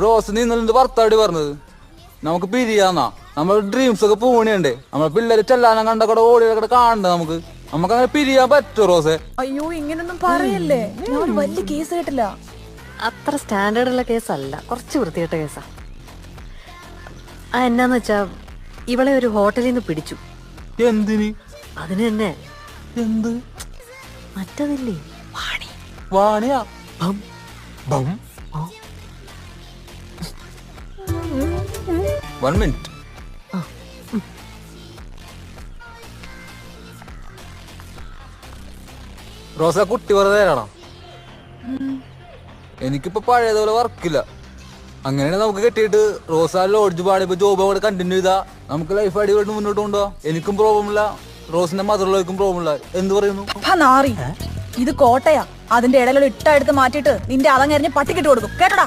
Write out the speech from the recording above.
Rose നിന്നെ ഭർത്താടി പറഞ്ഞത് നമുക്ക് പിരിയാന്നാ. നമ്മുടെ ഡ്രീംസ് ഒക്കെ പൂണിയുണ്ട്. നമ്മളെ പിള്ളേര് ചെല്ലാനം കണ്ട കൂടെ ഓടിയൊക്കെ കാണണ്ട. നമുക്ക് അങ്ങനെ പിരിയാൻ പറ്റുമോ റോസെ? അയ്യോ ഇങ്ങനൊന്നും പറയല്ലേ, ഞാൻ വലിയ കേസ് കേട്ടില്ല. അത്ര സ്റ്റാൻഡേർഡ് ഉള്ള കേസല്ല, കുറച്ച് വൃത്തികെട്ട കേസാ. എന്നാന്ന് വെച്ചാ ഇവളെ ഒരു ഹോട്ടലിൽ നിന്ന് പിടിച്ചു. എന്തിന്? അതിന് തന്നെ. എന്ത്? മറ്റതില്ലേ, വാണിയാ? One minute. റോസ കുട്ടി വെറുതെ തരാണോ? എനിക്കിപ്പോ പഴയതുപോലെ വർക്കില്ല. അങ്ങനെയാണെങ്കിൽ നമുക്ക് കെട്ടിയിട്ട് റോസ ലോഡ്ജ് പാടിയപ്പോ ജോബ് അവിടെ കണ്ടിന്യൂ ചെയ്താ നമുക്ക് ലൈഫ് അടിപൊളി മുന്നോട്ട് കൊണ്ടുപോകാം. എനിക്കും പ്രോബ്ലം ഇല്ല, റോസിന്റെ മദറിലേക്കും പ്രോബ്ലം ഇല്ല. എന്ത് പറയുന്നു? നാറി, ഇത് കോട്ടയാ. അതിന്റെ ഇടയിലുള്ള ഇട്ട എടുത്ത് മാറ്റിയിട്ട് നിന്റെ അതങ്ങെറിഞ്ഞ് പട്ടിക്കിട്ട് കൊടുക്കും കേട്ടോടാ.